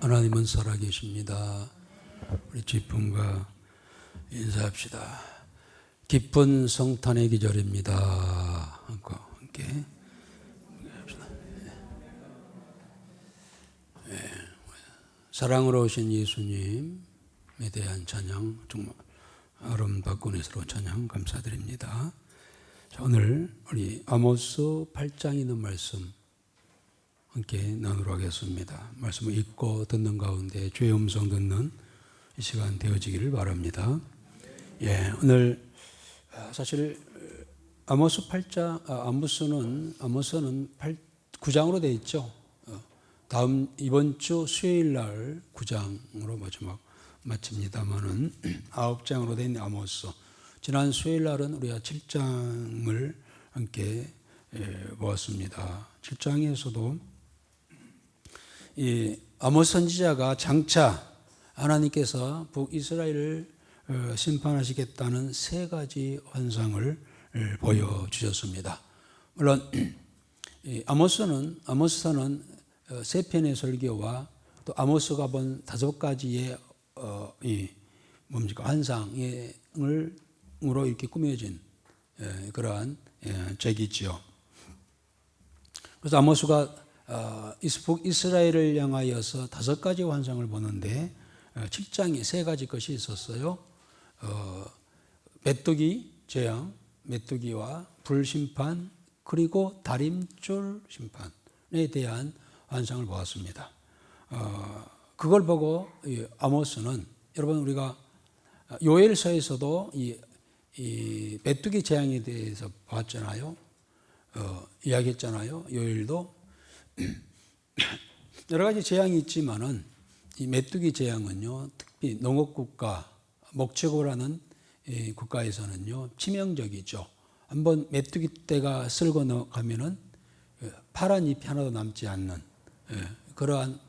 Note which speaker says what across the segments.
Speaker 1: 하나님은 살아계십니다. 우리 기쁨과 인사합시다. 기쁜 성탄의 기절입니다. 함께 합시다. 사랑으로 오신 예수님에 대한 찬양, 정말 아름답고 은혜스러운 찬양 감사드립니다. 자, 오늘 우리 아모스 8장에 있는 말씀 함께 나누도록 하겠습니다. 말씀을 읽고 듣는 가운데 주의 음성 듣는 이 시간 되어지기를 바랍니다. 오늘 사실 아모스 8장, 아모스는 9장으로 되어 있죠. 이번 주 수요일 날 9장으로 마지막 마칩니다만은 9장으로 되어 있는 아모스. 지난 수요일 날은 우리가 7장을 함께 보았습니다. 7장에서도 이 아모스 선지자가 장차 하나님께서 북이스라엘을 심판하시겠다는 세 가지 환상을 보여주셨습니다. 물론 아모스서는 세 편의 설교와 또 아모스가 본 5가지의 환상으로 이렇게 꾸며진 그러한 책이지요. 그래서 아모스가 북이스라엘을 향하여서 5가지 환상을 보는데 7장에 3가지 것이 있었어요. 메뚜기 재앙, 메뚜기와 불심판, 그리고 다림줄 심판에 대한 환상을 보았습니다. 그걸 보고 아모스는, 여러분 우리가 요엘서에서도 이 메뚜기 재앙에 대해서 봤잖아요. 이야기했잖아요. 요엘도 여러 가지 재앙이 있지만은 이 메뚜기 재앙은요, 특히 농업국가, 목축을 하는 국가에서는요, 치명적이죠. 한번 메뚜기 떼가 쓸고 나가면은 파란 잎이 하나도 남지 않는 그러한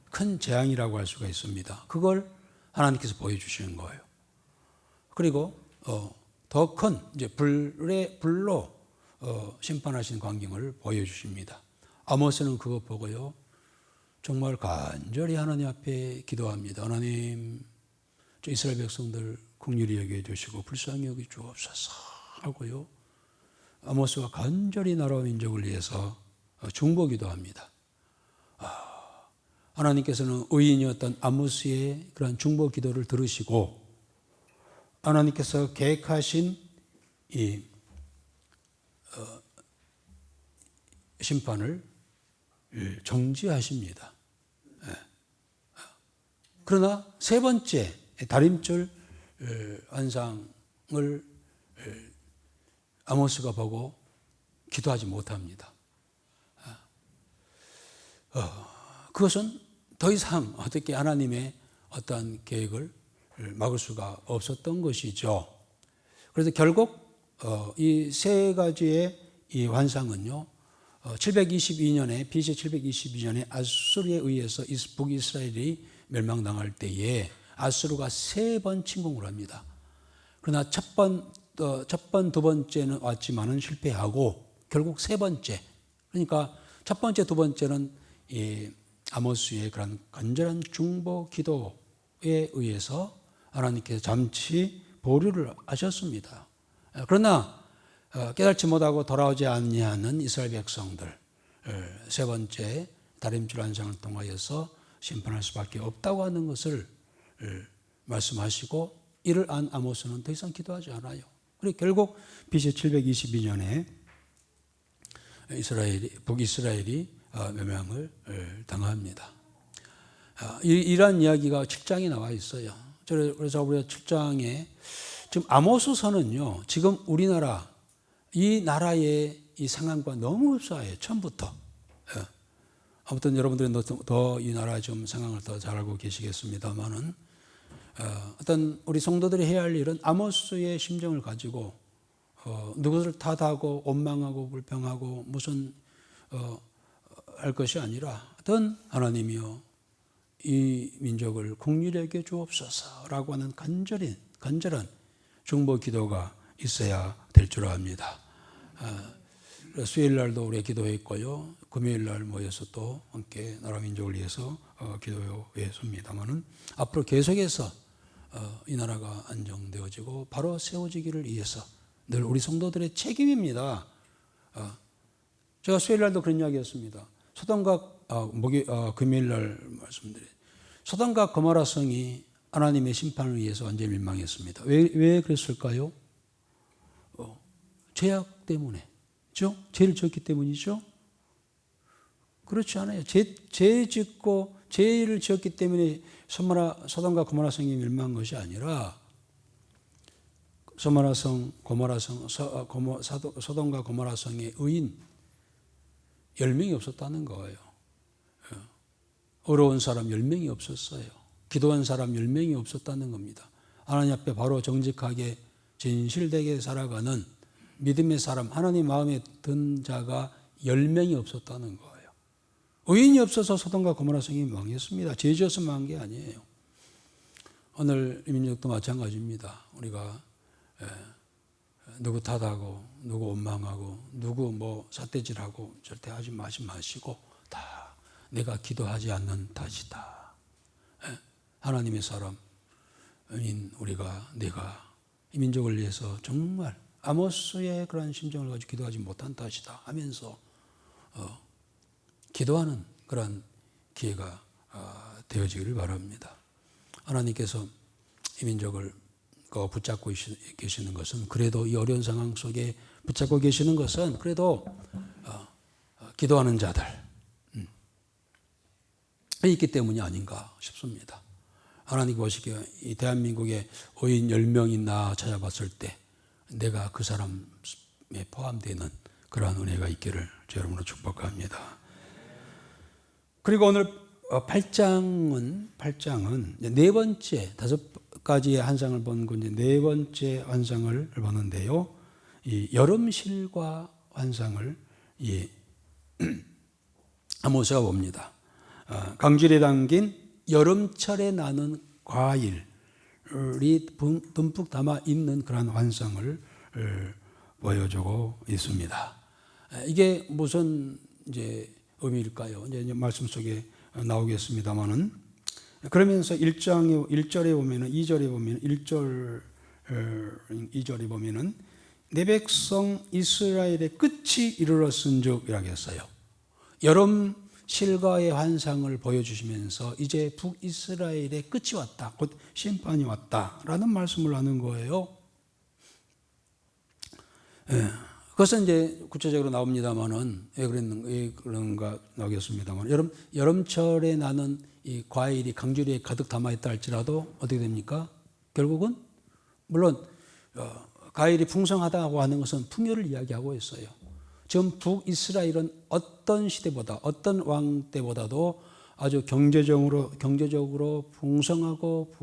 Speaker 1: 큰 재앙이라고 할 수가 있습니다. 그걸 하나님께서 보여주시는 거예요. 그리고 더 큰 이제 불로 심판하시는 광경을 보여주십니다. 아모스는 그것 보고요, 정말 간절히 하나님 앞에 기도합니다. 하나님, 저 이스라엘 백성들 긍휼히 여겨주시고 불쌍히 여겨주옵소서 하고요, 아모스가 간절히 나라와 민족을 위해서 중보기도합니다. 하나님께서는 의인이었던 아모스의 그런 중보기도를 들으시고 하나님께서 계획하신 이 심판을 정지하십니다. 그러나 세 번째 다림줄 환상을 아모스가 보고 기도하지 못합니다. 그것은 더 이상 어떻게 하나님의 어떤 계획을 막을 수가 없었던 것이죠. 그래서 결국 이 세 가지의 이 환상은요, 722년에 BC 722년에 아수르에 의해서 북이스라엘이 멸망당할 때에 아수르가 3번 침공을 합니다. 그러나 첫 번, 두 번째는 왔지만은 실패하고 결국 세 번째, 그러니까 첫 번째, 두 번째는 이 아모스의 그런 간절한 중보 기도에 의해서 하나님께서 잠시 보류를 하셨습니다. 그러나 깨닫지 못하고 돌아오지 아니하는 이스라엘 백성들, 세 번째 다림줄 환상을 통하여서 심판할 수밖에 없다고 하는 것을 말씀하시고, 이를 안 아모스는 더 이상 기도하지 않아요. 그리고 결국 BC 722년에 북이스라엘이 멸망을 당합니다. 이러한 이야기가 7장에 나와 있어요. 그래서 우리가 7장에 지금 아모스서는요, 지금 우리나라 이 나라의 이 상황과 너무 흡사해요. 처음부터. 아무튼 여러분들은 더 이 나라 좀 상황을 더 잘 알고 계시겠습니다만은, 어떤 우리 성도들이 해야 할 일은 아모스의 심정을 가지고 누구를 탓하고 원망하고 불평하고 무슨 할 것이 아니라, 어떤 하나님이여 이 민족을 긍휼히 여겨 주옵소서라고 하는 간절한 중보 기도가 있어야 될 줄 압니다. 수요일 날도 우리가 기도했고요. 금요일 날 모여서 또 함께 나라 민족을 위해서 기도했습니다만은 앞으로 계속해서 이 나라가 안정되어지고 바로 세워지기를 위해서 늘 우리 성도들의 책임입니다. 제가 수요일 날도 그런 이야기했습니다. 소돔과 금요일 날 말씀드려요. 소돔과 고모라 성이 하나님의 심판을 위해서 완전히 멸망했습니다. 왜 그랬을까요? 죄악 때문에. 그렇죠? 죄를 지었기 때문이죠. 그렇지 않아요. 죄를 지었기 때문에 소돔과 고모라 성이 멸망한 것이 아니라 소돔과 고모라 성의 의인 10명이 없었다는 거예요. 어려운 사람 10명이 없었어요. 기도한 사람 10명이 없었다는 겁니다. 하나님 앞에 바로 정직하게 진실되게 살아가는 믿음의 사람, 하나님 마음에 든 자가 10명이 없었다는 거예요. 의인이 없어서 소돔과 고모라 성이 망했습니다. 죄 지어서 망한 게 아니에요. 오늘 이 민족도 마찬가지입니다. 우리가 누구 탓하고 누구 원망하고 누구 삿대질하고 절대 하지 마시고 다 내가 기도하지 않는 탓이다. 하나님의 사람인 내가 이 민족을 위해서 정말 아모스의 그런 심정을 가지고 기도하지 못한 탓이다 하면서 기도하는 그런 기회가 되어지기를 바랍니다. 하나님께서 이 민족을 붙잡고 계시는 것은 그래도 이 어려운 상황 속에 붙잡고 계시는 것은 그래도 기도하는 자들 있기 때문이 아닌가 싶습니다. 하나님 보시기에 이 대한민국에 의인 10명이나 찾아봤을 때 내가 그 사람에 포함되는 그러한 은혜가 있기를 주 여러분으로 축복합니다. 그리고 오늘 8장은 네 번째, 5가지의 환상을 본 건 이제 네 번째 환상을 보는데요. 이 여름실과 환상을 아모스가 봅니다. 강줄에 담긴 여름철에 나는 과일이 듬뿍 담아 있는 그런 환상을 보여주고 있습니다. 이게 무슨 이제 의미일까요? 이제 말씀 속에 나오겠습니다만은 그러면서 1절에 보면은 2절에 보면 2절에 보면은 내 백성 이스라엘의 끝이 이르렀은즉 이라고 했어요. 여름 실과의 환상을 보여주시면서 이제 북이스라엘의 끝이 왔다. 곧 심판이 왔다라는 말씀을 하는 거예요. 그것은 이제 구체적으로 나옵니다만은 왜 그런가 나오겠습니다만 여름철에 나는 이 과일이 강주리에 가득 담아 있다 할지라도 어떻게 됩니까? 결국은 물론 과일이 풍성하다고 하는 것은 풍요를 이야기하고 있어요. 지금 북이스라엘은 어떤 시대보다 어떤 왕 때보다도 아주 경제적으로 풍성하고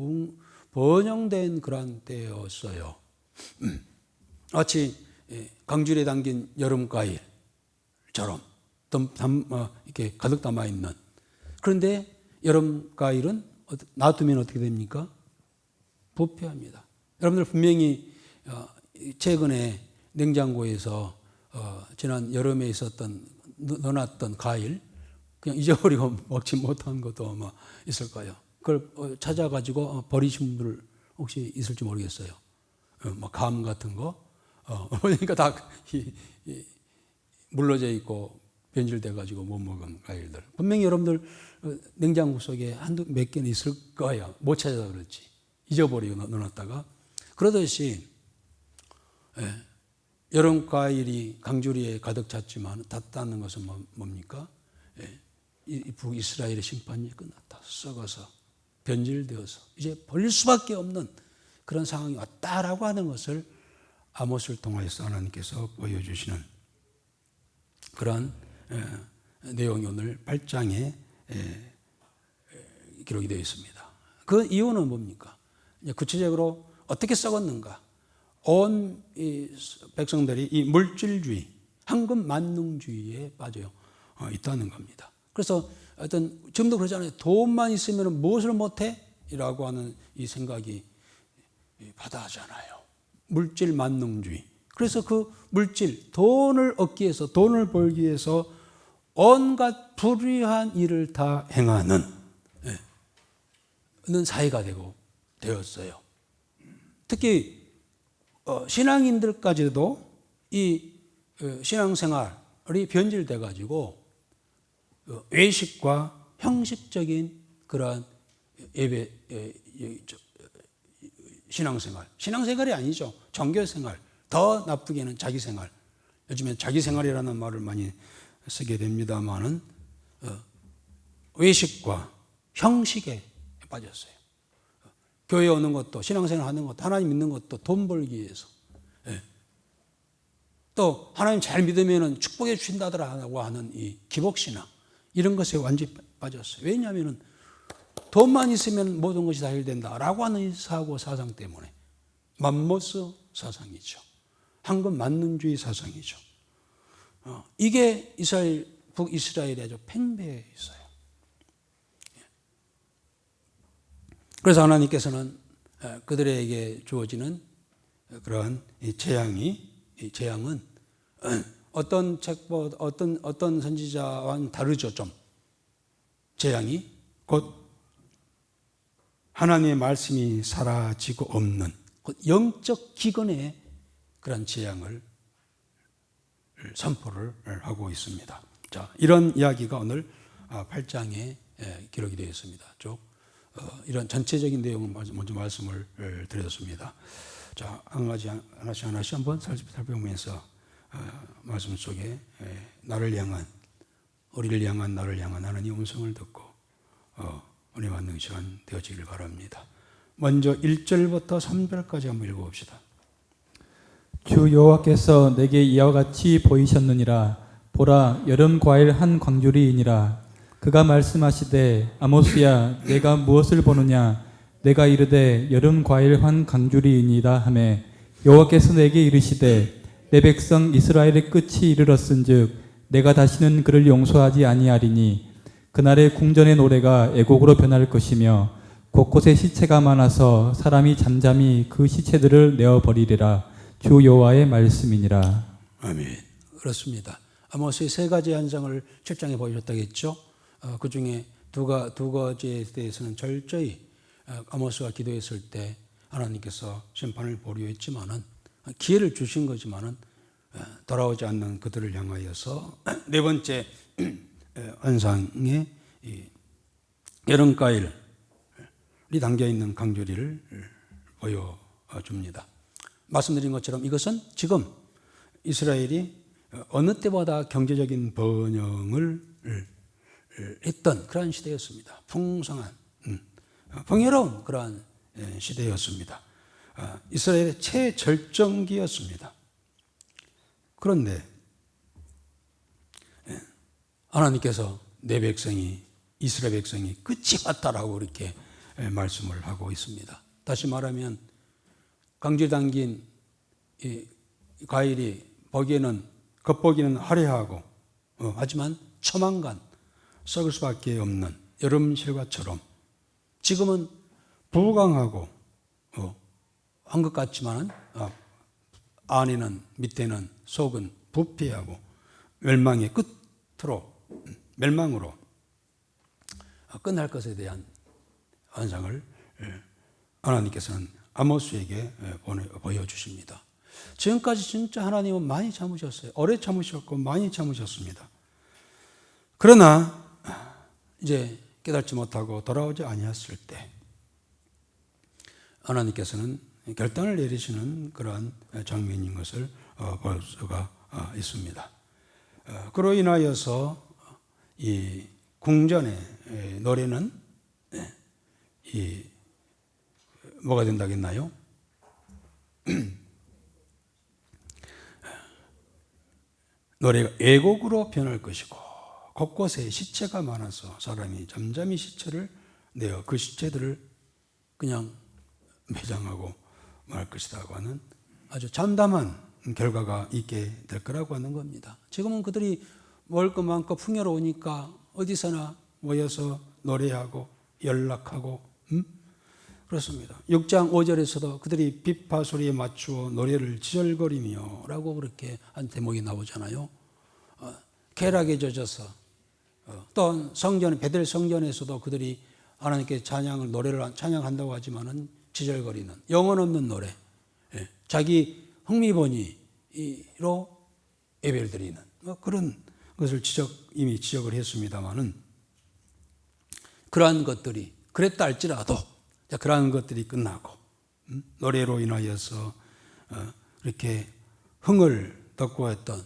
Speaker 1: 번영된 그런 때였어요. 마치 강줄에 담긴 여름 과일처럼 이렇게 가득 담아 있는. 그런데 여름 과일은 놔두면 어떻게 됩니까? 부패합니다. 여러분들 분명히 최근에 냉장고에서 지난 여름에 넣어놨던 과일 그냥 잊어버리고 먹지 못한 것도 아마 있을 거예요. 그걸 찾아가지고 버리신 분들 혹시 있을지 모르겠어요. 감 같은 거. 그러니까 다 물러져 있고 변질돼가지고 못 먹은 과일들. 분명히 여러분들 냉장고 속에 몇 개는 있을 거예요. 못 찾아서 그렇지. 잊어버리고 넣어놨다가. 그러듯이 여름 과일이 강주리에 가득 찼지만 닿다는 것은 뭡니까? 이 북이스라엘의 심판이 끝났다. 썩어서 변질되어서 이제 버릴 수밖에 없는 그런 상황이 왔다라고 하는 것을 아모스를 통해서 하나님께서 보여주시는 그런 내용이 오늘 8장에 기록이 되어 있습니다. 그 이유는 뭡니까? 구체적으로 어떻게 썩었는가? 온 백성들이 이 물질주의, 황금 만능주의에 빠져 있다는 겁니다. 그래서 지금도 그러잖아요. 돈만 있으면 무엇을 못해? 이라고 하는 이 생각이 바다잖아요. 물질 만능주의, 그래서 그 물질, 돈을 얻기 위해서, 돈을 벌기 위해서 온갖 불의한 일을 다 행하는 사회가 되었어요. 특히 신앙인들까지도 이 신앙생활이 변질돼 가지고 외식과 형식적인 그러한 예배 신앙생활이 아니죠. 종교생활, 더 나쁘게는 자기생활. 요즘에 자기생활이라는 말을 많이 쓰게 됩니다만은 외식과 형식에 빠졌어요. 교회 오는 것도, 신앙생활 하는 것도, 하나님 믿는 것도 돈 벌기 위해서. 또 하나님 잘 믿으면 축복해 주신다더라고 하는 이 기복신앙, 이런 것에 완전히 빠졌어요. 왜냐하면 돈만 있으면 모든 것이 다 해결된다라고 하는 이 사고 사상 때문에. 맘모스 사상이죠. 황금 만능주의 사상이죠. 이게 북이스라엘에 아주 팽배해 있어요. 그래서 하나님께서는 그들에게 주어지는 그러한 이 재앙은 어떤 선지자와는 다르죠. 좀 재앙이 곧 하나님의 말씀이 사라지고 없는 영적 기근의 그런 재앙을 선포를 하고 있습니다. 자, 이런 이야기가 오늘 8장에 기록이 되어 있습니다. 이런 전체적인 내용을 먼저 말씀을 드렸습니다. 자, 하나씩 한번 살펴보면서 말씀 속에 우리를 향한 나를 향한 하나님의 음성을 듣고 은혜 받는 시간 되어지길 바랍니다. 먼저 1절부터 3절까지 한번 읽어봅시다.
Speaker 2: 주 여호와께서 내게 이와 같이 보이셨느니라. 보라, 여름 과일 한 광주리이니라. 그가 말씀하시되 아모스야, 내가 무엇을 보느냐? 내가 이르되 여름 과일 한 광주리이니라 하매, 여호와께서 내게 이르시되 내 백성 이스라엘의 끝이 이르렀은즉 내가 다시는 그를 용서하지 아니하리니 그날의 궁전의 노래가 애곡으로 변할 것이며 곳곳에 시체가 많아서 사람이 잠잠히 그 시체들을 내어버리리라. 주 여호와의 말씀이니라.
Speaker 1: 아멘. 그렇습니다. 아모스의 세 가지 현상을 7장에 보여줬다겠죠. 그 중에 두 가지에 대해서는 철저히 아모스가 기도했을 때 하나님께서 심판을 보류했지만은 기회를 주신 거지만은 돌아오지 않는 그들을 향하여서 네 번째 현상에 여름과일이 담겨있는 강조리를 보여줍니다. 말씀드린 것처럼 이것은 지금 이스라엘이 어느 때보다 경제적인 번영을 했던 그러한 시대였습니다. 풍성한, 풍요로운 그러한 시대였습니다. 이스라엘의 최절정기였습니다. 그런데 하나님께서 내 백성이, 이스라엘 백성이 끝이 왔다라고 이렇게 말씀을 하고 있습니다. 다시 말하면 강주에 담긴 이 과일이 겉보기는 화려하고 하지만 초만간 썩을 수밖에 없는 여름 실과처럼 지금은 부강하고 한 것 같지만 안에는, 밑에는, 속은 부패하고 멸망의 멸망으로 끝날 것에 대한 환상을 하나님께서는 아모스에게 보여주십니다. 지금까지 진짜 하나님은 많이 참으셨어요. 오래 참으셨고 많이 참으셨습니다. 그러나 이제 깨닫지 못하고 돌아오지 아니했을 때 하나님께서는 결단을 내리시는 그러한 장면인 것을 볼 수가 있습니다. 그로 인하여서 이 궁전의 노래는 뭐가 된다겠나요? 노래가 애곡으로 변할 것이고 곳곳에 시체가 많아서 사람이 잠잠히 시체를 내어 그 시체들을 그냥 매장하고 말 것이라고 하는 아주 참담한 결과가 있게 될 거라고 하는 겁니다. 지금은 그들이 먹을 것 많고 풍요로우니까 어디서나 모여서 노래하고 연락하고 그렇습니다. 6장 5절에서도 그들이 비파 소리에 맞추어 노래를 지절거리며 라고 그렇게 한 대목이 나오잖아요. 쾌락에 젖어서 또 성전 베델 성전에서도 그들이 하나님께 찬양을 노래를 찬양한다고 하지만은 지절거리는 영혼 없는 노래, 자기 흥미번이로 예배를 드리는 그런 것을 이미 지적을 했습니다만은 그러한 것들이 그랬다 할지라도 그러한 것들이 끝나고 노래로 인하여서 이렇게 흥을 돋구었던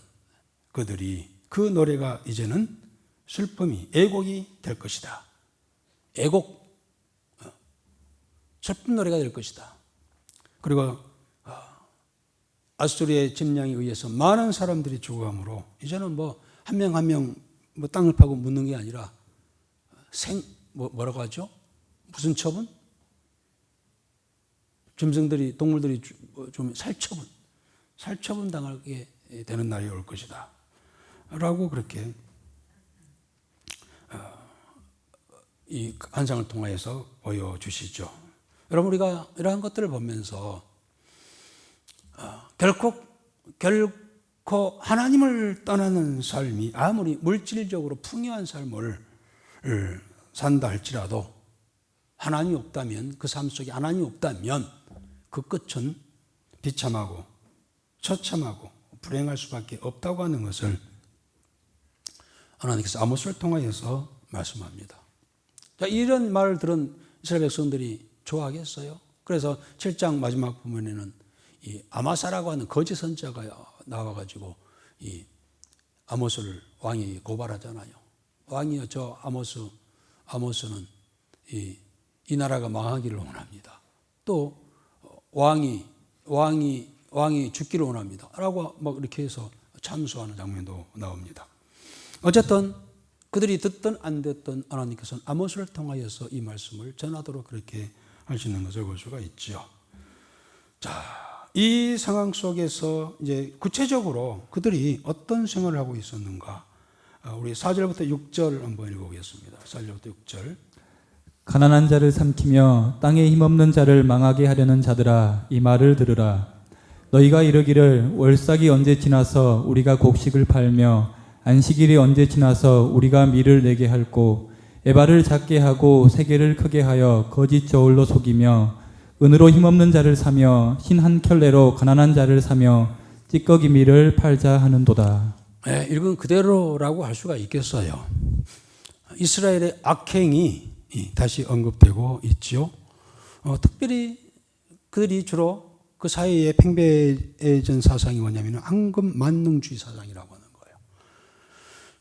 Speaker 1: 그들이 그 노래가 이제는 슬픔이 애곡이 될 것이다. 애곡, 슬픈 노래가 될 것이다. 그리고 아수르의 침략에 의해서 많은 사람들이 죽어가므로 이제는 뭐 한 명 한 명 뭐 땅을 파고 묻는 게 아니라 뭐라고 하죠? 무슨 처분? 짐승들이 동물들이 좀 살처분 당하게 되는 날이 올 것이다. 라고 그렇게 이 환상을 통하여서 보여주시죠. 여러분 우리가 이러한 것들을 보면서 결코 하나님을 떠나는 삶이 아무리 물질적으로 풍요한 삶을 산다 할지라도 하나님이 없다면 그 삶 속에 하나님이 없다면 그 끝은 비참하고 처참하고 불행할 수밖에 없다고 하는 것을 하나님께서 아모스를 통하여서 말씀합니다. 자, 이런 말을 들은 이스라엘 백성들이 좋아하겠어요? 그래서 7장 마지막 부분에는 이 아마사라고 하는 거짓 선지자가 나와가지고 이 아모스를 왕이 고발하잖아요. 왕이요, 저 아모스는 이 나라가 망하기를 원합니다. 또 왕이 죽기를 원합니다. 라고 막 이렇게 해서 참수하는 장면도 나옵니다. 어쨌든 그들이 듣든 안 듣든 하나님께서는 아모스를 통하여서 이 말씀을 전하도록 그렇게 하시는 것을 볼 수가 있죠. 자, 이 상황 속에서 이제 구체적으로 그들이 어떤 생활을 하고 있었는가? 우리 4절부터 6절 한번 읽어보겠습니다. 4절부터 6절.
Speaker 2: 가난한 자를 삼키며 땅에 힘없는 자를 망하게 하려는 자들아, 이 말을 들으라. 너희가 이르기를 월삭이 언제 지나서 우리가 곡식을 팔며 안식일이 언제 지나서 우리가 밀을 내게 할꼬, 에바를 작게 하고 세계를 크게 하여 거짓 저울로 속이며 은으로 힘없는 자를 사며 신 한 켤레로 가난한 자를 사며 찌꺼기 밀을 팔자 하는도다.
Speaker 1: 네, 읽은 그대로라고 할 수가 있겠어요. 이스라엘의 악행이 다시 언급되고 있죠. 특별히 그들이 주로 그 사이에 팽배해진 사상이 뭐냐면 황금 만능주의 사상이라고 하는 거예요.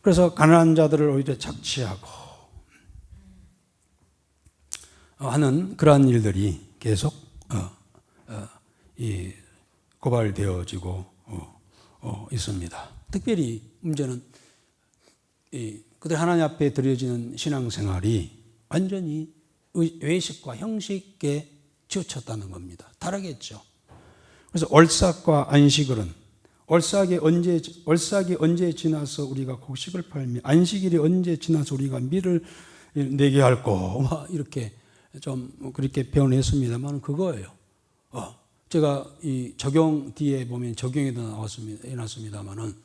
Speaker 1: 그래서 가난한 자들을 오히려 착취하고 하는 그러한 일들이 계속 고발되어지고 있습니다. 특별히 문제는 그들 하나님 앞에 드려지는 신앙생활이 완전히 외식과 형식에 치우쳤다는 겁니다. 다르겠죠. 그래서 월삭과 안식일은 월삭이 언제 지나서 우리가 곡식을 팔며 안식일이 언제 지나서 우리가 밀을 내게 할꼬 이렇게 좀 그렇게 표현했습니다만 그거예요. 제가 이 적용 뒤에 보면 적용에도 해놨습니다만은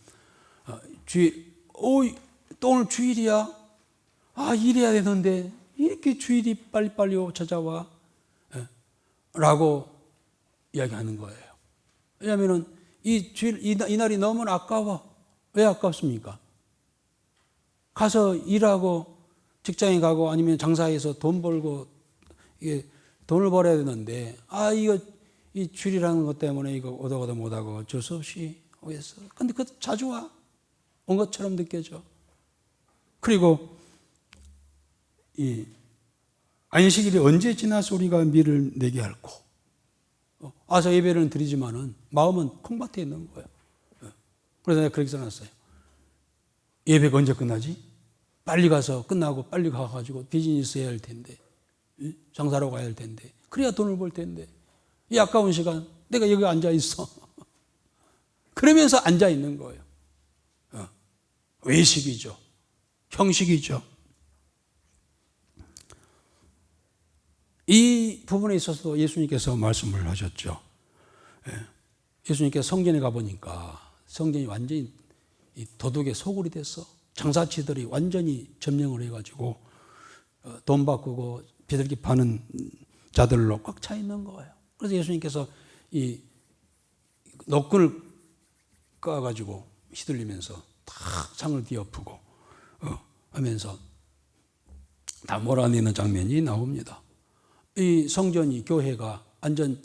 Speaker 1: 또 오늘 주일이야? 일해야 되는데 이렇게 주일이 빨리빨리 찾아와? 라고 이야기하는 거예요. 왜냐하면 이 날이 너무 아까워. 왜 아깝습니까? 가서 일하고 직장에 가고 아니면 장사해서 돈 벌고 이게 돈을 벌어야 되는데 이 주일이라는 것 때문에 이거 오다가도 못하고 어쩔 수 없이 오겠어. 근데 그 자주 와. 온 것처럼 느껴져. 그리고 이 안식일이 언제 지나서 우리가 밀을 내게 할꼬. 와서 예배를 드리지만은 마음은 콩밭에 있는 거예요. 그래서 내가 그렇게 써놨어요. 예배가 언제 끝나지? 빨리 가서 끝나고 빨리 가가지고 비즈니스 해야 할 텐데, 장사로 가야 할 텐데, 그래야 돈을 벌 텐데, 이 아까운 시간 내가 여기 앉아 있어. 그러면서 앉아 있는 거예요. 외식이죠. 형식이죠. 이 부분에 있어서도 예수님께서 말씀을 하셨죠. 예수님께서 성전에 가보니까 성전이 완전히 이 도둑의 소굴이 됐어. 장사치들이 완전히 점령을 해가지고 돈 바꾸고 비둘기 파는 자들로 꽉 차 있는 거예요. 그래서 예수님께서 이 노끈을 까가지고 휘둘리면서 다 창을 뒤엎고 하면서 다 몰아내는 장면이 나옵니다. 이 성전이, 교회가 완전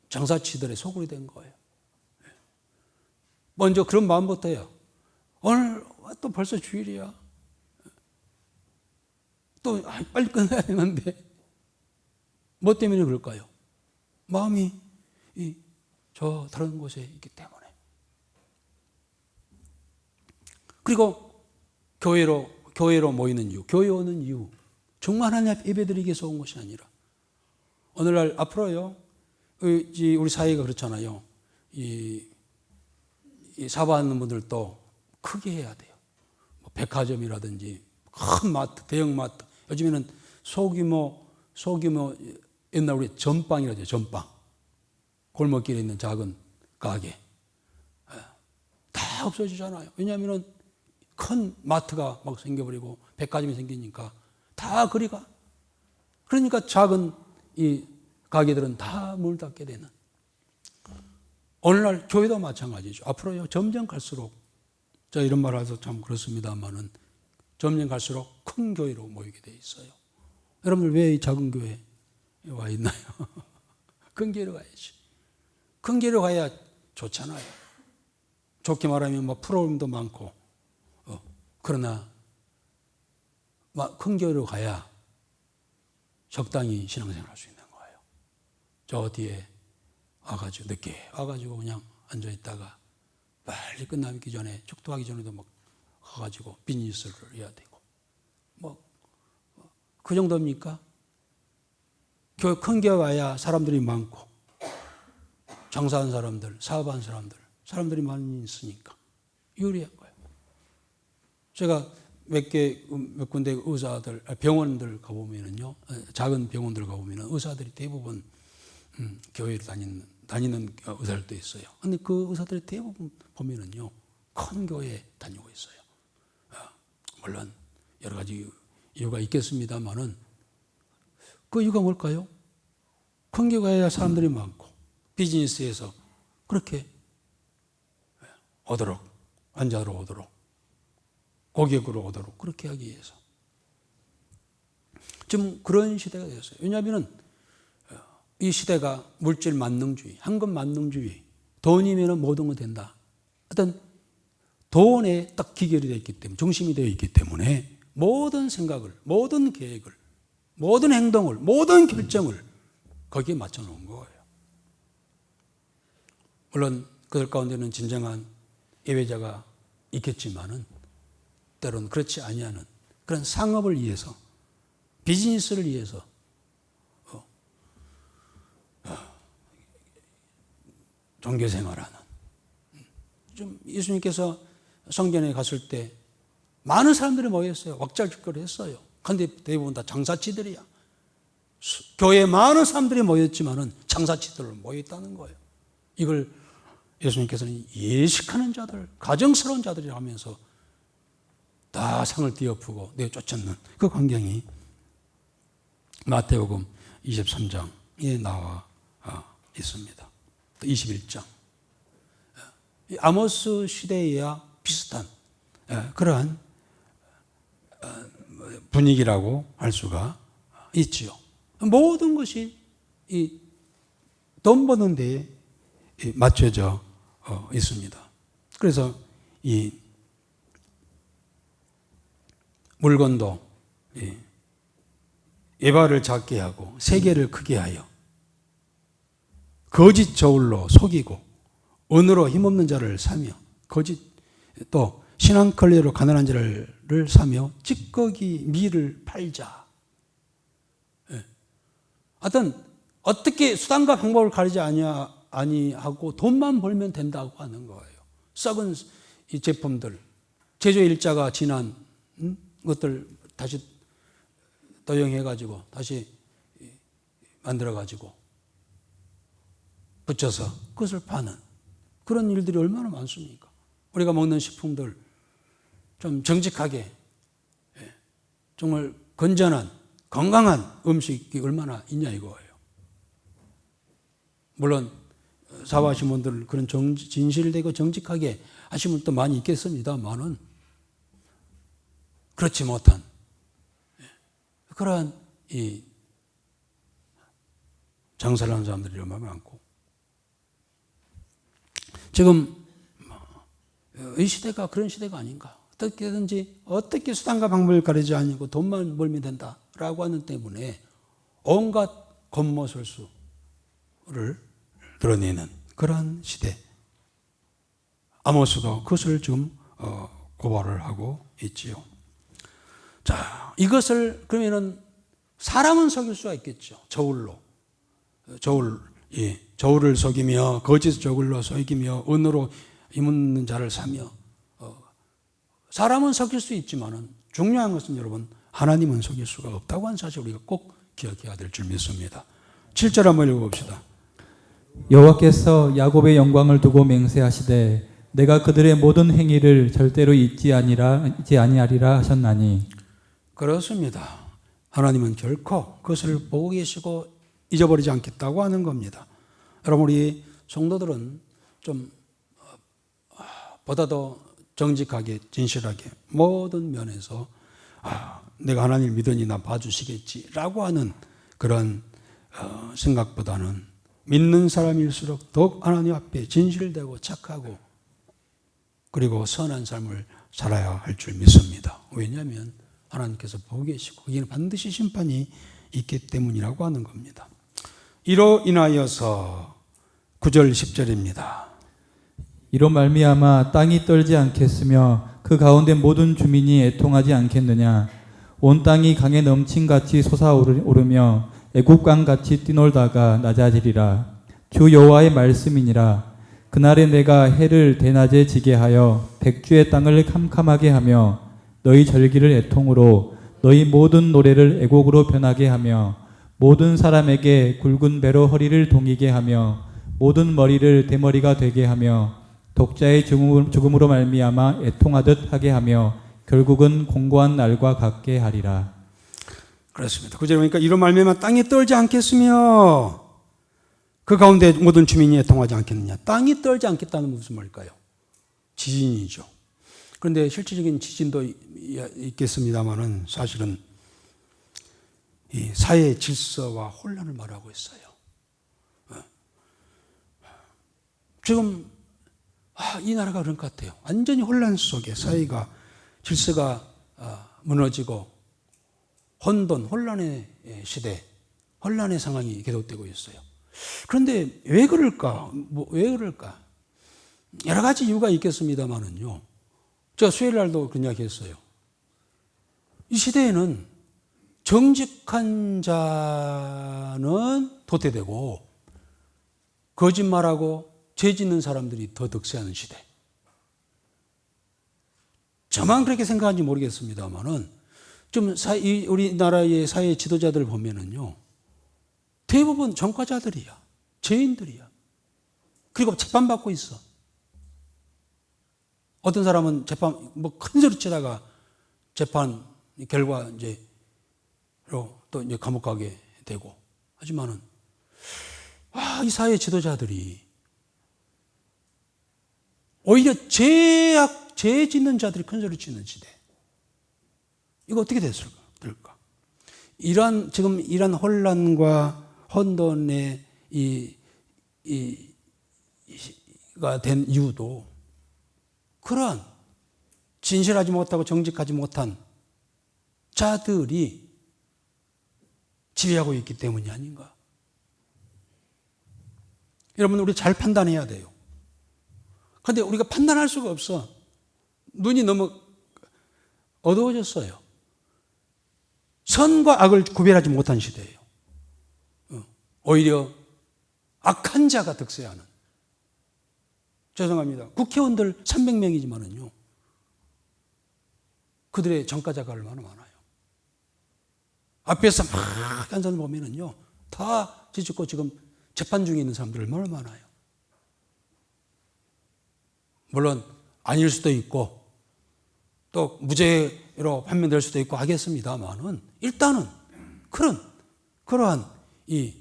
Speaker 1: 장사치들의 소굴이 된 거예요. 먼저 그런 마음부터요. 오늘 또 벌써 주일이야. 또 빨리 끝내야 되는데 뭐 때문에 그럴까요? 마음이 저 다른 곳에 있기 때문에. 그리고 교회로 모이는 이유, 교회 오는 이유, 정말 하나님 앞에 예배드리기 위해서 온 것이 아니라 오늘날 앞으로요, 우리 사회가 그렇잖아요. 이 사업하는 분들도 크게 해야 돼요. 뭐 백화점이라든지 큰 마트, 대형 마트. 요즘에는 소규모 옛날 우리 전빵이라죠. 전빵. 골목길에 있는 작은 가게. 다 없어지잖아요. 왜냐하면 큰 마트가 막 생겨버리고 백화점이 생기니까 다 거리가. 그러니까 작은 이 가게들은 다 문을 닫게 되는. 오늘날 교회도 마찬가지죠. 앞으로요, 점점 갈수록, 제가 이런 말 해서 참 그렇습니다만은 점점 갈수록 큰 교회로 모이게 돼 있어요. 여러분들 왜 이 작은 교회에 와 있나요? 큰 교회로 가야지. 큰 교회로 가야 좋잖아요. 좋게 말하면 뭐 프로그램도 많고, 그러나 큰 교회로 가야 적당히 신앙생활 할 수 있는 거예요. 저 뒤에 와가지고 늦게 와가지고 그냥 앉아 있다가 빨리 끝나기 전에 축도하기 전에도 막 가가지고 비즈니스를 해야 되고 그 정도입니까? 큰 교회 와야 사람들이 많고 장사하는 사람들, 사업하는 사람들이 많이 있으니까 유리한 거예요. 제가 몇 군데 의사들, 병원들 가보면은요, 작은 병원들 가보면은 의사들이 대부분 교회를 다니는 의사들도 있어요. 근데 그 의사들이 대부분 보면은요, 큰 교회에 다니고 있어요. 물론 여러 가지 이유가 있겠습니다만은 그 이유가 뭘까요? 큰 교회에 사람들이 많고 비즈니스에서 그렇게 오도록, 환자로 오도록, 고객으로 오도록 그렇게 하기 위해서 좀 그런 시대가 되었어요. 왜냐하면 이 시대가 물질 만능주의, 황금 만능주의, 돈이면 모든 건 된다. 어떤 돈에 딱 기결이 되어 있기 때문에, 중심이 되어 있기 때문에 모든 생각을, 모든 계획을, 모든 행동을, 모든 결정을 거기에 맞춰 놓은 거예요. 물론 그들 가운데는 진정한 예외자가 있겠지만은 때로는 그렇지 아니하는 그런 상업을 위해서, 비즈니스를 위해서 종교생활하는. 좀 예수님께서 성전에 갔을 때 많은 사람들이 모였어요. 왁자지껄 했어요. 그런데 대부분 다 장사치들이야. 교회에 많은 사람들이 모였지만은 장사치들로 모였다는 거예요. 이걸 예수님께서는 예식하는 자들, 가정스러운 자들이라 하면서 다 상을 뒤엎고 내쫓았는 그 광경이 마태복음 23장에 나와 있습니다. 21장. 아모스 시대에야 비슷한 그러한 분위기라고 할 수가 있지요. 모든 것이 이 돈 버는 데에 맞춰져 있습니다. 그래서 이 물건도 예발을 작게 하고 세계를 크게 하여 거짓 저울로 속이고 은으로 힘없는 자를 사며 또 신앙컬레로 가난한 자를 사며 찌꺼기 밀을 팔자. 어떻게 수단과 방법을 가리지 아니하고 돈만 벌면 된다고 하는 거예요. 썩은 이 제품들, 제조일자가 지난 것들 다시 도용해가지고 다시 만들어가지고 붙여서 그것을 파는 그런 일들이 얼마나 많습니까? 우리가 먹는 식품들 좀 정직하게 정말 건전한 건강한 음식이 얼마나 있냐 이거예요. 물론 사과하신 분들 그런 진실되고 정직하게 하신 분도 많이 있겠습니다만은 그렇지 못한 그러한 이 장사를 하는 사람들이 얼마나 많고 지금 이 시대가 그런 시대가 아닌가. 어떻게든지 어떻게 수단과 방법을 가리지 아니고 돈만 벌면 된다라고 하는 때문에 온갖 겉모술수를 드러내는 그런 시대. 아모스도 그것을 지금 고발을 하고 있지요. 자, 이것을 그러면은 사람은 속일 수가 있겠죠. 저울로. 저울을 속이며 거짓 저울로 속이며 은으로 이묻는 자를 사며 사람은 속일 수 있지만은 중요한 것은 여러분 하나님은 속일 수가 없다고 하는 사실 우리가 꼭 기억해야 될 줄 믿습니다. 7절 한번 읽어봅시다.
Speaker 2: 여호와께서 야곱의 영광을 두고 맹세하시되 내가 그들의 모든 행위를 절대로 잊지 아니하리라 하셨나니.
Speaker 1: 그렇습니다. 하나님은 결코 그것을 보고 계시고 잊어버리지 않겠다고 하는 겁니다. 여러분 우리 성도들은 좀 보다 더 정직하게 진실하게 모든 면에서 내가 하나님을 믿으니 나 봐주시겠지라고 하는 그런 생각보다는 믿는 사람일수록 더욱 하나님 앞에 진실되고 착하고 그리고 선한 삶을 살아야 할 줄 믿습니다. 왜냐하면 하나님께서 보고 계시고 거기는 반드시 심판이 있기 때문이라고 하는 겁니다. 이로 인하여서 9절 10절입니다.
Speaker 2: 이로 말미암아 땅이 떨지 않겠으며 그 가운데 모든 주민이 애통하지 않겠느냐. 온 땅이 강에 넘친같이 솟아오르며 애국강같이 뛰놀다가 낮아지리라. 주 여호와의 말씀이니라. 그날에 내가 해를 대낮에 지게 하여 백주의 땅을 캄캄하게 하며 너희 절기를 애통으로 너희 모든 노래를 애곡으로 변하게 하며 모든 사람에게 굵은 배로 허리를 동이게 하며 모든 머리를 대머리가 되게 하며 독자의 죽음으로 말미암아 애통하듯 하게 하며 결국은 공고한 날과 같게 하리라.
Speaker 1: 그렇습니다. 9절에 보니까 이로 말미암아 땅이 떨지 않겠으며 그 가운데 모든 주민이 애통하지 않겠느냐. 땅이 떨지 않겠다는 무슨 말일까요? 지진이죠. 그런데 실질적인 지진도 있겠습니다만은 사실은 이 사회의 질서와 혼란을 말하고 있어요. 지금 이 나라가 그런 것 같아요. 완전히 혼란 속에 사회가 질서가 무너지고 혼돈의 시대, 혼란의 상황이 계속되고 있어요. 그런데 왜 그럴까? 왜 그럴까? 여러 가지 이유가 있겠습니다만은요. 제가 수요일 날도 그런 이야기 했어요. 이 시대에는 정직한 자는 도태되고 거짓말하고 죄 짓는 사람들이 더 득세하는 시대. 저만 그렇게 생각하는지 모르겠습니다만은 좀 우리나라의 사회 지도자들 보면은요. 대부분 전과자들이야. 죄인들이야. 그리고 재판받고 있어. 어떤 사람은 재판, 큰 소리 치다가 재판 결과 또 이제 감옥 가게 되고. 하지만은, 이 사회 지도자들이 오히려 죄 짓는 자들이 큰 소리 치는 시대. 이거 어떻게 됐을까? 지금 이러한 혼란과 혼돈의 가 된 이유도 그러한 진실하지 못하고 정직하지 못한 자들이 지배하고 있기 때문이 아닌가. 여러분, 우리 잘 판단해야 돼요. 그런데 우리가 판단할 수가 없어. 눈이 너무 어두워졌어요. 선과 악을 구별하지 못한 시대예요. 오히려 악한 자가 득세하는. 죄송합니다. 국회의원들 300명이지만은요. 그들의 전과자가 얼마나 많아요. 앞에서 막 한 사람 보면은요. 다 뒤집고 지금 재판 중에 있는 사람들 얼마나 많아요. 물론 아닐 수도 있고 또 무죄로 판명될 수도 있고 하겠습니다만은 일단은 그러한 이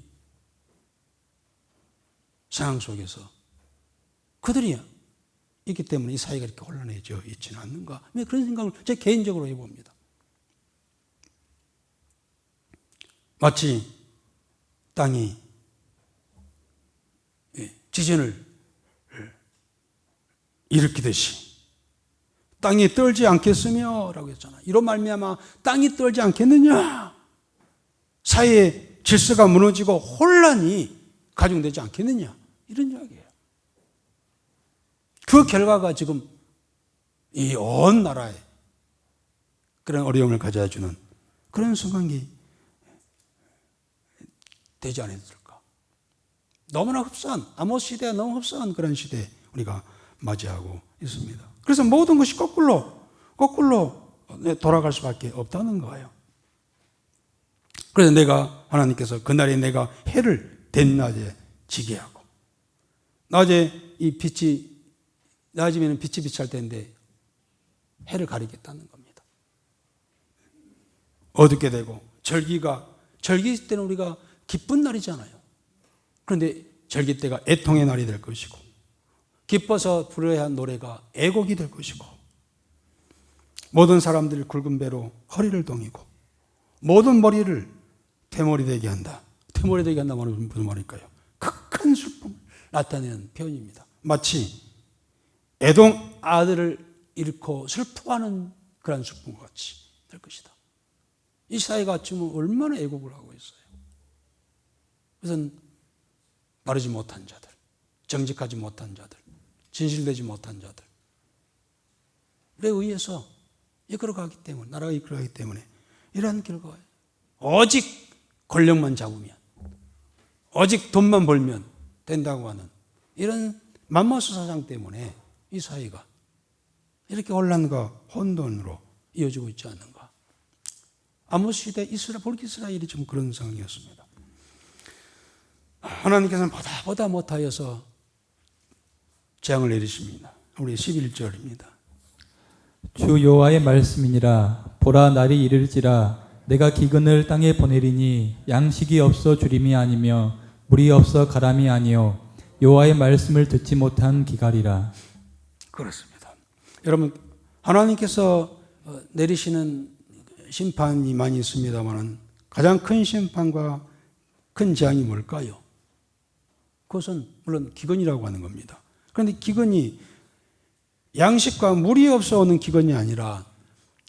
Speaker 1: 상황 속에서 그들이 있기 때문에 이 사회가 이렇게 혼란해져 있지는 않는가. 그런 생각을 제 개인적으로 해봅니다. 마치 땅이 지진을 일으키듯이 땅이 떨지 않겠으며 라고 했잖아. 이로 말미암아 땅이 떨지 않겠느냐. 사회의 질서가 무너지고 혼란이 가중되지 않겠느냐. 이런 이야기예요. 그 결과가 지금 이 온 나라에 그런 어려움을 가져다주는 그런 상황이 되지 않았을까. 너무나 흡사한, 아모스 시대가 너무 흡사한 그런 시대에 우리가 맞이하고 있습니다. 그래서 모든 것이 거꾸로 돌아갈 수밖에 없다는 거예요. 그래서 하나님께서 그날에 내가 해를 대낮에 지게 하고, 낮에 이 빛이, 낮이면 빛이 비치할 때인데 해를 가리겠다는 겁니다. 어둡게 되고, 절기 때는 우리가 기쁜 날이잖아요. 그런데 절기 때가 애통의 날이 될 것이고, 기뻐서 부르어야 한 노래가 애곡이 될 것이고, 모든 사람들이 굵은 배로 허리를 동이고, 모든 머리를 태머리 되게 한다. 태머리 되게 한다 말은 무슨 말일까요? 극한 슬픔을 나타내는 표현입니다. 마치 애동 아들을 잃고 슬퍼하는 그런 슬픔과 같이 될 것이다. 이 사회가 지금 얼마나 애곡을 하고 있어요. 그것은 바르지 못한 자들, 정직하지 못한 자들, 진실되지 못한 자들에 의해서 이끌어가기 때문에, 나라가 이끌어가기 때문에 이러한 결과예요. 오직 권력만 잡으면, 오직 돈만 벌면 된다고 하는 이런 맘모스 사상 때문에 이 사회가 이렇게 혼란과 혼돈으로 이어지고 있지 않는가. 아모스 시대 북이스라엘이 좀 그런 상황이었습니다. 하나님께서는 보다 못하여서 재앙을 내리십니다. 우리 11절입니다.
Speaker 2: 주 여호와의 말씀이니라. 보라, 날이 이를지라 내가 기근을 땅에 보내리니 양식이 없어 주림이 아니며 물이 없어 가람이 아니요 여호와의 말씀을 듣지 못한 기갈이라.
Speaker 1: 그렇습니다. 여러분, 하나님께서 내리시는 심판이 많이 있습니다만 가장 큰 심판과 큰 재앙이 뭘까요? 그것은 물론 기근이라고 하는 겁니다. 그런데 기근이 양식과 물이 없어 오는 기근이 아니라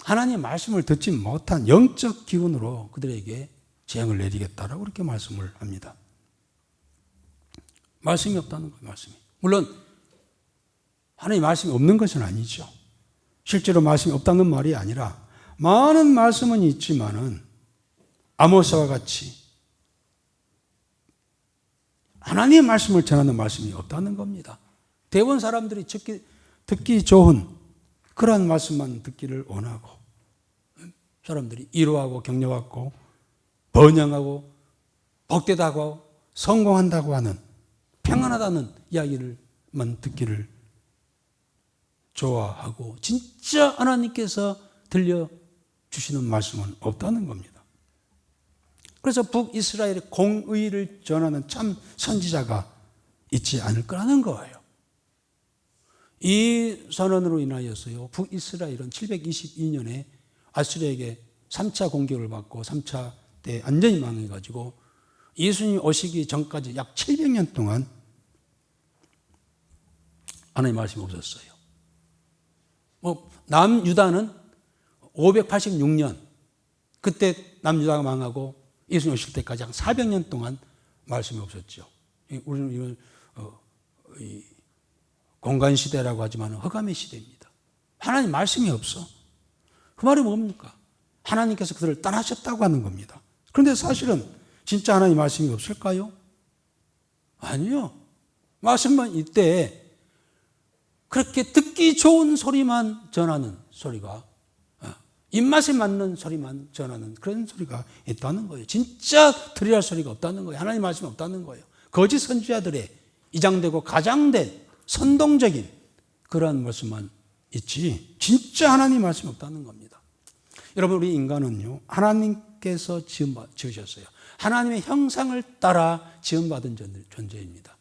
Speaker 1: 하나님의 말씀을 듣지 못한 영적 기근으로 그들에게 재앙을 내리겠다라고 그렇게 말씀을 합니다. 말씀이 없다는 거예요. 말씀이. 물론 하나님의 말씀이 없는 것은 아니죠. 실제로 말씀이 없다는 말이 아니라 많은 말씀은 있지만은 아모스와 같이 하나님의 말씀을 전하는 말씀이 없다는 겁니다. 대부분 사람들이 듣기 좋은 그러한 말씀만 듣기를 원하고, 사람들이 위로하고 격려하고 번영하고 복되다고 성공한다고 하는, 평안하다는 이야기를만 듣기를 좋아하고 진짜 하나님께서 들려주시는 말씀은 없다는 겁니다. 그래서 북이스라엘의 공의를 전하는 참 선지자가 있지 않을 거라는 거예요. 이 선언으로 인하여서요, 북이스라엘은 722년에 아수르에게 3차 공격을 받고 3차 때 완전히 망해가지고 예수님이 오시기 전까지 약 700년 동안 하나님의 말씀이 없었어요. 남유다는 586년, 그때 남유다가 망하고 예수님 오실 때까지 한 400년 동안 말씀이 없었죠. 우리는 이걸 공간 시대라고 하지만 허감의 시대입니다. 하나님 말씀이 없어. 그 말이 뭡니까? 하나님께서 그들을 떠나셨다고 하는 겁니다. 그런데 사실은 진짜 하나님 말씀이 없을까요? 아니요. 말씀만 이때 그렇게 듣기 좋은 소리만 전하는 소리가 입맛에 맞는 소리만 전하는 그런 소리가 있다는 거예요. 진짜 들이할 소리가 없다는 거예요. 하나님 말씀이 없다는 거예요. 거짓 선지자들의 이장되고 가장된 선동적인 그러한 모습만 있지 진짜 하나님 말씀이 없다는 겁니다. 여러분, 우리 인간은요, 하나님께서 지으셨어요. 하나님의 형상을 따라 지음받은 존재입니다.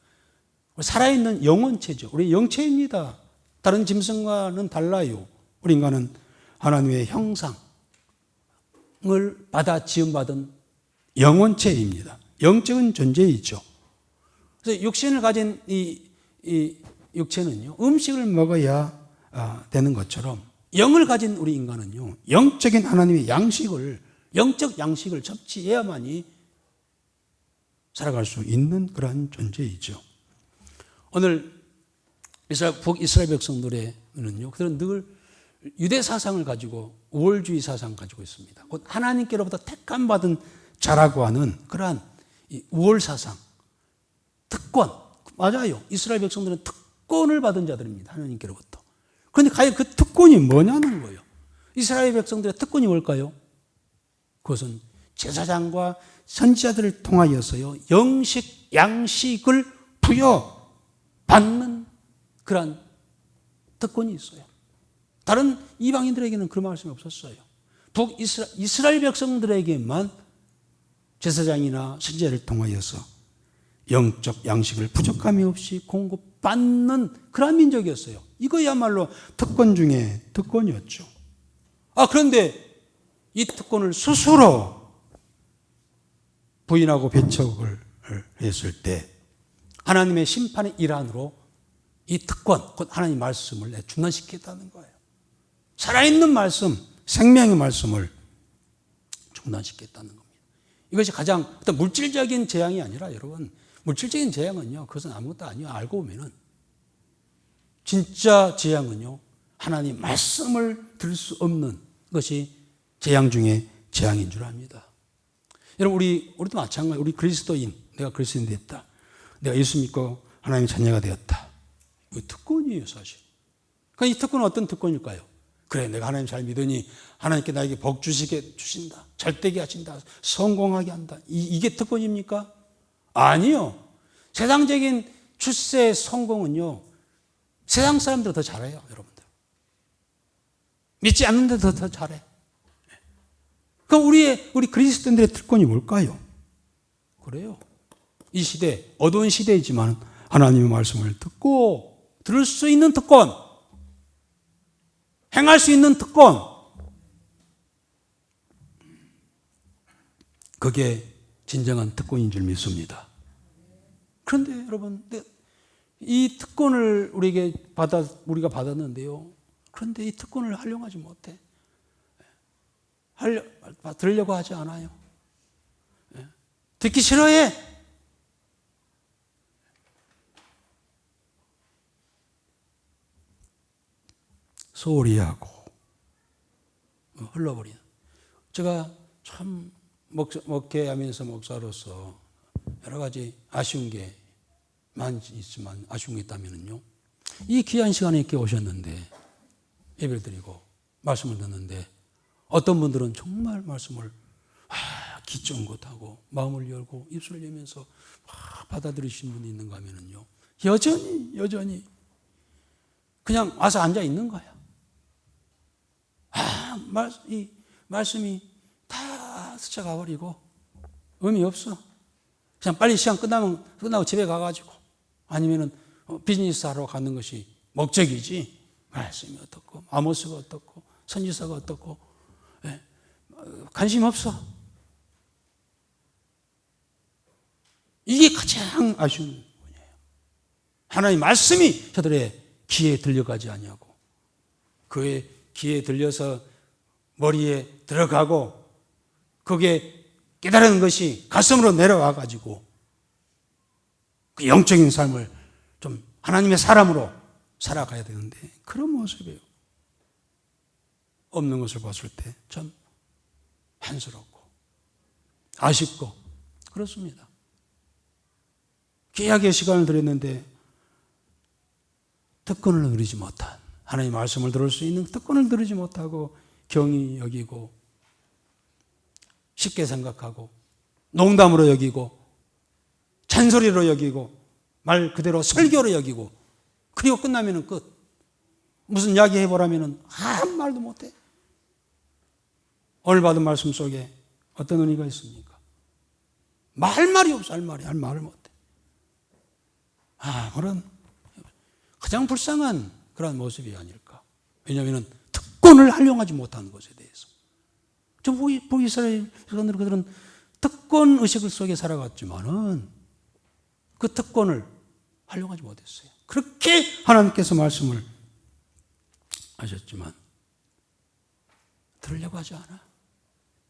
Speaker 1: 살아있는 영혼체죠. 우리 영체입니다. 다른 짐승과는 달라요. 우리 인간은 하나님의 형상을 받아 지음받은 영혼체입니다. 영적인 존재이죠. 그래서 육신을 가진 이 육체는요, 음식을 먹어야 되는 것처럼 영을 가진 우리 인간은요, 영적인 하나님의 영적 양식을 섭취해야만이 살아갈 수 있는 그러한 존재이죠. 오늘 북이스라엘 백성들은요, 그들은 늘 유대 사상을 가지고 우월주의 사상을 가지고 있습니다. 곧 하나님께로부터 택함받은 자라고 하는 그러한 우월 사상, 특권, 맞아요. 이스라엘 백성들은 특권을 받은 자들입니다. 하나님께로부터. 그런데 과연 그 특권이 뭐냐는 거예요. 이스라엘 백성들의 특권이 뭘까요? 그것은 제사장과 선지자들을 통하여서요, 양식을 부여받는 그러한 특권이 있어요. 다른 이방인들에게는 그런 말씀이 없었어요. 이스라엘 백성들에게만 제사장이나 선지자를 통하여서 영적 양식을 부족함이 없이 공급받는 그런 민족이었어요. 이거야말로 특권 중에 특권이었죠. 그런데 이 특권을 스스로 부인하고 배척을 했을 때 하나님의 심판의 일환으로 이 특권, 곧 하나님의 말씀을 중단시켰다는 거예요. 살아있는 말씀, 생명의 말씀을 중단시켰다는 겁니다. 이것이 가장 어떤 물질적인 재앙이 아니라, 여러분, 물질적인 재앙은요, 그것은 아무것도 아니에요. 알고 보면은. 진짜 재앙은요, 하나님 말씀을 들을 수 없는 것이 재앙 중에 재앙인 줄 압니다. 여러분, 우리도 마찬가지. 우리 그리스도인, 내가 그리스도인 됐다. 내가 예수 믿고 하나님의 자녀가 되었다. 이거 특권이에요, 사실. 그러니까 이 특권은 어떤 특권일까요? 그래, 내가 하나님 잘 믿으니 하나님께 나에게 복 주신다. 잘되게 하신다. 성공하게 한다. 이게 특권입니까? 아니요. 세상적인 출세 성공은요, 세상 사람들 더 잘해요, 여러분들. 믿지 않는데 더 잘해. 그럼 우리 그리스도인들의 특권이 뭘까요? 그래요. 이 시대, 어두운 시대이지만 하나님의 말씀을 듣고 들을 수 있는 특권, 행할 수 있는 특권, 그게 진정한 특권인 줄 믿습니다. 그런데 여러분, 이 특권을 우리가 받았는데요. 그런데 이 특권을 활용하지 못해. 들으려고 하지 않아요. 듣기 싫어해. 소홀히 하고 흘러버리는. 제가 참 목회하면서 목사로서 여러 가지 아쉬운 게 있지만 아쉬운 게 있다면요, 이 귀한 시간에 이렇게 오셨는데 예배를 드리고 말씀을 듣는데 어떤 분들은 정말 말씀을 귀 쫑긋하고 마음을 열고 입술을 열면서 받아들이신 분이 있는가 하면요, 여전히 그냥 와서 앉아 있는 거야. 이 말씀이 다 스쳐가 버리고 의미 없어. 그냥 빨리 시간 끝나고 집에 가가지고 아니면은 비즈니스 하러 가는 것이 목적이지, 말씀이 어떻고 아모스가 어떻고 선지서가 어떻고 관심 없어. 이게 가장 아쉬운 부분이에요. 하나님 말씀이 저들의 귀에 들려가지 아니하고 그의 귀에 들려서 머리에 들어가고 그게 깨달은 것이 가슴으로 내려와 가지고 그 영적인 삶을 좀 하나님의 사람으로 살아가야 되는데 그런 모습이에요. 없는 것을 봤을 때 참 한스럽고 아쉽고 그렇습니다. 귀하게 시간을 드렸는데 특권을 누리지 못한, 하나님의 말씀을 들을 수 있는 특권을 누리지 못하고 경히 여기고 쉽게 생각하고 농담으로 여기고 잔소리로 여기고 말 그대로 설교로 여기고 그리고 끝나면 끝. 무슨 이야기 해보라면 아무 말도 못해. 오늘 받은 말씀 속에 어떤 의미가 있습니까? 말이 없어. 할 말을 못해. 그런 가장 불쌍한 그런 모습이 아닐까. 왜냐하면 특권을 활용하지 못하는 것에 대해서. 저 북이스라엘 사람들은 그들은 특권 의식 속에 살아갔지만은 그 특권을 활용하지 못했어요. 그렇게 하나님께서 말씀을 하셨지만 들으려고 하지 않아.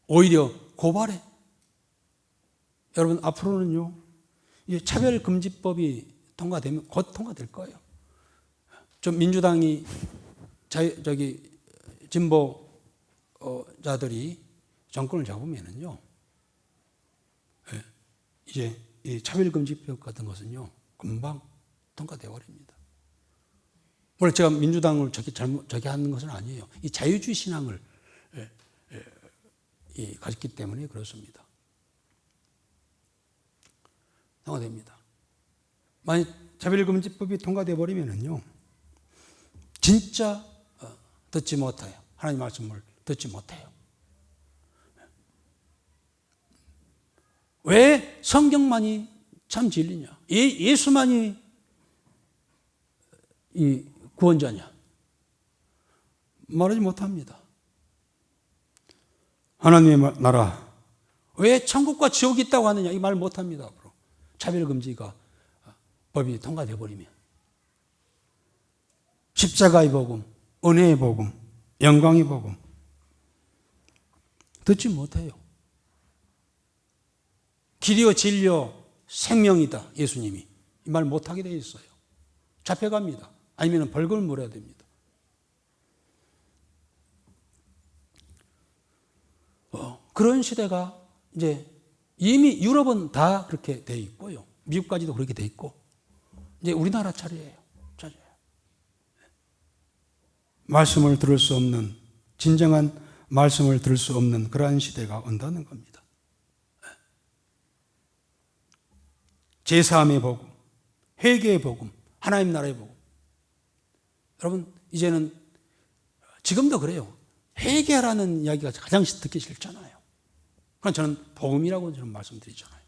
Speaker 1: 오히려 고발해. 여러분 앞으로는요, 이제 차별금지법이 통과되면 곧 통과될 거예요. 좀 민주당이 진보자들이 정권을 잡으면은요, 이제 이 차별금지법 같은 것은요, 금방 통과되어 버립니다. 물론 제가 민주당을 저기 하는 것은 아니에요. 이 자유주의 신앙을 가졌기 때문에 그렇습니다. 통과됩니다. 만약 차별금지법이 통과되어 버리면은요, 진짜 듣지 못해요. 하나님 말씀을 듣지 못해요. 왜 성경만이 참 진리냐? 예수만이 이 구원자냐? 말하지 못합니다. 하나님의 나라, 왜 천국과 지옥이 있다고 하느냐? 이 말 못합니다. 앞으로 차별금지가 법이 통과되어 버리면 십자가의 복음, 은혜의 복음, 영광의 복음 듣지 못해요. 길이요 진리요 생명이다. 예수님이 이 말 못하게 되어 있어요. 잡혀갑니다. 아니면 벌금을 물어야 됩니다. 그런 시대가 이제 이미 유럽은 다 그렇게 돼 있고요. 미국까지도 그렇게 돼 있고 이제 우리나라 차례예요. 말씀을 들을 수 없는, 진정한 말씀을 들을 수 없는 그러한 시대가 온다는 겁니다. 제3의 복음, 회개의 복음, 하나님 나라의 복음. 여러분 이제는 지금도 그래요. 회개라는 이야기가 가장 듣기 싫잖아요. 그럼 저는 복음이라고 저는 말씀드리잖아요.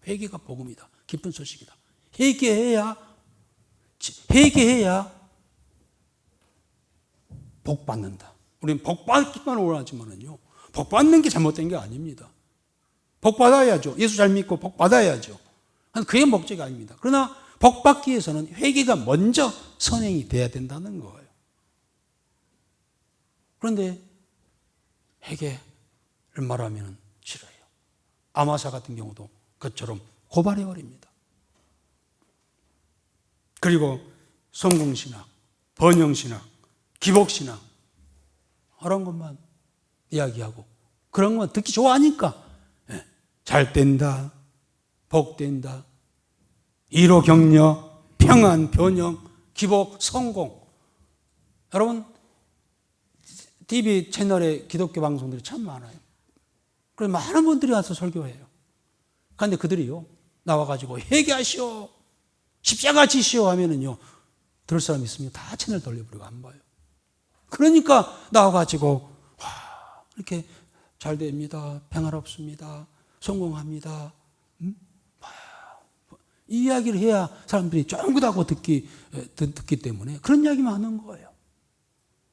Speaker 1: 회개가 복음이다. 기쁜 소식이다. 회개해야 복 받는다. 우리는 복 받기만 원하지만은요, 복 받는 게 잘못된 게 아닙니다. 복 받아야죠. 예수 잘 믿고 복 받아야죠. 그게 목적이 아닙니다. 그러나 복 받기 위해서는 회개가 먼저 선행이 돼야 된다는 거예요. 그런데 회개를 말하면 싫어요. 아마사 같은 경우도 그처럼 고발해버립니다. 그리고 성공신학, 번영신학, 기복신학 그런 것만 이야기하고 그런 것만 듣기 좋아하니까 잘 된다, 복된다, 이로 격려, 평안, 변형, 기복, 성공. 여러분 TV 채널에 기독교 방송들이 참 많아요. 그래서 많은 분들이 와서 설교해요. 그런데 그들이요 나와가지고 회개하시오, 십자가 지시오 하면은요 들을 사람 있으면 다 채널 돌려버리고 안 봐요. 그러니까 나와가지고 이렇게 잘 됩니다, 평화롭습니다, 성공합니다, 이 이야기를 해야 사람들이 쫑긋하고 듣기 때문에 그런 이야기만 하는 거예요.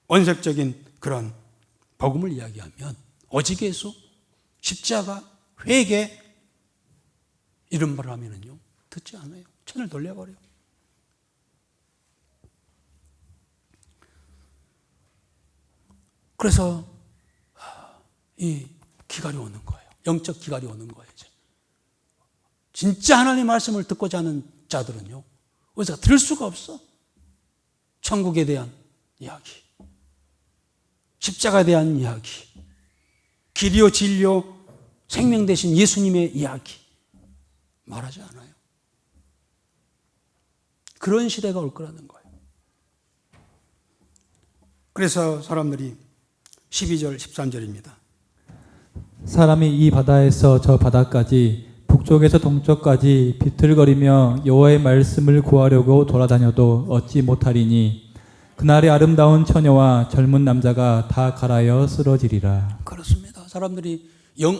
Speaker 1: 원색적인 그런 복음을 이야기하면 오직 예수, 십자가, 회개 이런 말을 하면은요 듣지 않아요. 채널 돌려버려요. 그래서 이 기갈이 오는 거예요. 영적 기갈이 오는 거예요. 이제. 진짜 하나님의 말씀을 듣고자 하는 자들은요 어디서 들을 수가 없어. 천국에 대한 이야기, 십자가에 대한 이야기, 길이요 진리요 생명 되신 예수님의 이야기 말하지 않아요. 그런 시대가 올 거라는 거예요. 그래서 사람들이 12절 13절입니다.
Speaker 2: 사람이 이 바다에서 저 바다까지 북쪽에서 동쪽까지 비틀거리며 여호와의 말씀을 구하려고 돌아다녀도 얻지 못하리니 그날의 아름다운 처녀와 젊은 남자가 다 갈아여 쓰러지리라.
Speaker 1: 그렇습니다. 사람들이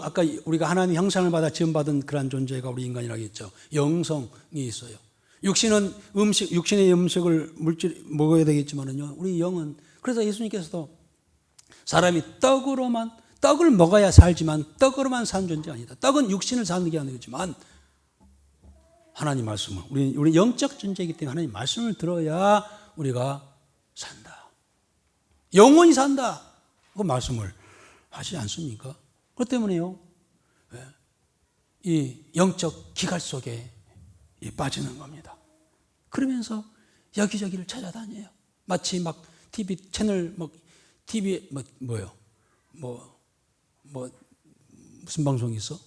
Speaker 1: 아까 우리가 하나님 형상을 받아 지음받은 그런 존재가 우리 인간이라고 했죠. 영성이 있어요. 육신은 육신의 음식을 물질 먹어야 되겠지만은요. 우리 영은 그래서 예수님께서도 사람이 떡을 먹어야 살지만 떡으로만 사는 존재 아니다. 떡은 육신을 사는 게 아니지만 하나님 말씀을 우리 영적 존재이기 때문에 하나님 말씀을 들어야 우리가 산다. 영원히 산다. 그 말씀을 하지 않습니까? 그것 때문에요. 이 영적 기갈 속에 빠지는 겁니다. 그러면서 여기저기를 찾아다녀요. 마치 막 TV 채널 TV 무슨 방송이 있어?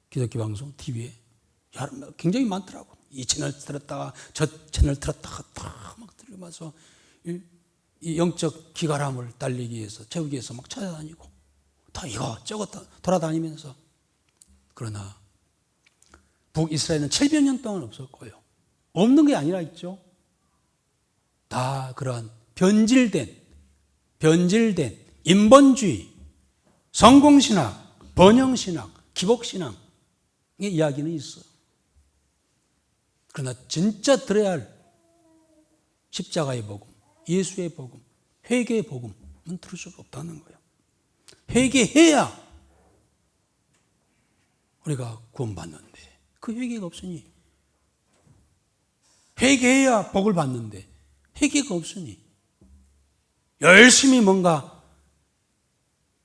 Speaker 1: 기독교 방송 TV에 굉장히 많더라고. 이 채널 들었다가 저 채널 들었다가 다 막 들으면서 이 영적 기갈함을 달리기 위해서 채우기 위해서 막 찾아다니고 다 이것저것 돌아다니면서 그러나 북이스라엘은 700년 동안 없었고요. 없는 게 아니라 있죠. 다 그러한 변질된 인본주의, 성공신학, 번영신학, 기복신학의 이야기는 있어요. 그러나 진짜 들어야 할 십자가의 복음, 예수의 복음, 회개의 복음은 들을 수가 없다는 거예요. 회개해야 우리가 구원받는데 그 회개가 없으니 회개해야 복을 받는데 회개가 없으니 열심히 뭔가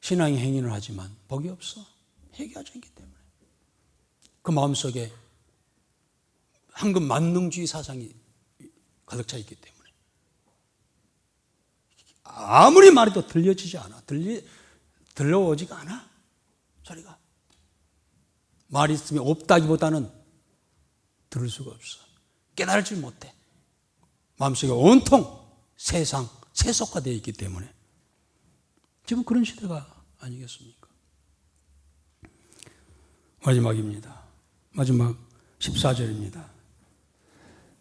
Speaker 1: 신앙의 행위를 하지만 복이 없어. 회개하지 않기 때문에. 그 마음속에 황금 만능주의 사상이 가득 차 있기 때문에 아무리 말해도 들려지지 않아. 들려오지가 않아. 소리가. 말이 있으면 없다기보다는 들을 수가 없어. 깨달지 못해. 마음속에 온통 세상 세속화되어 있기 때문에 지금 그런 시대가 아니겠습니까? 마지막입니다. 마지막 14절입니다.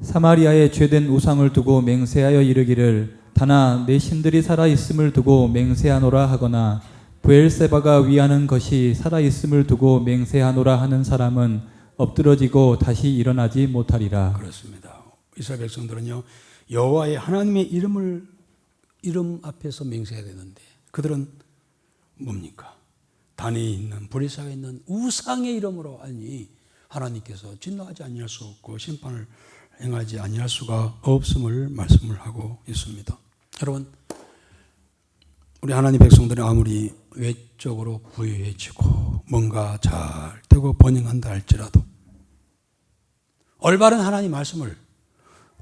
Speaker 2: 사마리아에 죄된 우상을 두고 맹세하여 이르기를 다나 내 신들이 살아있음을 두고 맹세하노라 하거나 브엘세바가 위하는 것이 살아있음을 두고 맹세하노라 하는 사람은 엎드러지고 다시 일어나지 못하리라.
Speaker 1: 그렇습니다. 이스라엘 백성들은요 여호와의 하나님의 이름 앞에서 맹세해야 되는데 그들은 뭡니까? 단에 있는 브레사가 있는 우상의 이름으로 아니 하나님께서 진노하지 아니할 수 없고 심판을 행하지 아니할 수가 없음을 말씀을 하고 있습니다. 여러분 우리 하나님 백성들이 아무리 외적으로 부유해지고 뭔가 잘 되고 번영한다 할지라도 올바른 하나님 말씀을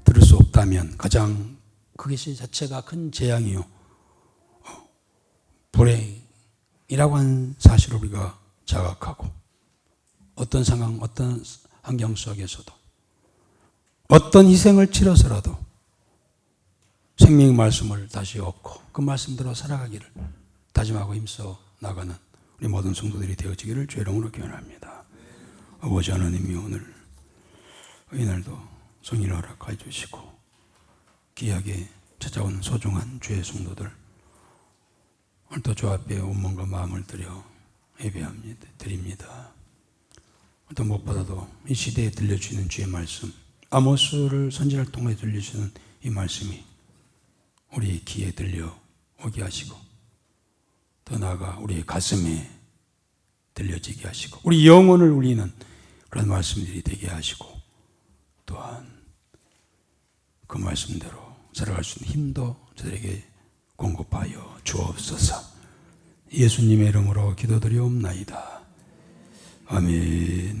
Speaker 1: 들을 수 없다면 가장 그것이 자체가 큰 재앙이요 불행이라고 하는 사실을 우리가 자각하고 어떤 상황 어떤 환경 속에서도 어떤 희생을 치러서라도 생명의 말씀을 다시 얻고 그 말씀대로 살아가기를 다짐하고 힘써 나가는 우리 모든 성도들이 되어지기를 주의 이름으로 기원합니다. 아버지 하나님이 오늘 이날도 성의를 허락해 주시고 귀하게 찾아온 소중한 주의 성도들 오늘도 주 앞에 온몸과 마음을 들여 예배합니다. 드립니다. 또 무엇보다도 이 시대에 들려주시는 주의 말씀 아모스를 선지자를 통해 들려주시는 이 말씀이 우리 귀에 들려오게 하시고 더 나아가 우리의 가슴에 들려지게 하시고 우리 영혼을 울리는 그런 말씀들이 되게 하시고 또한 그 말씀대로 살아갈 수 있는 힘도 저들에게 공급하여 주옵소서. 예수님의 이름으로 기도드리옵나이다. 아멘.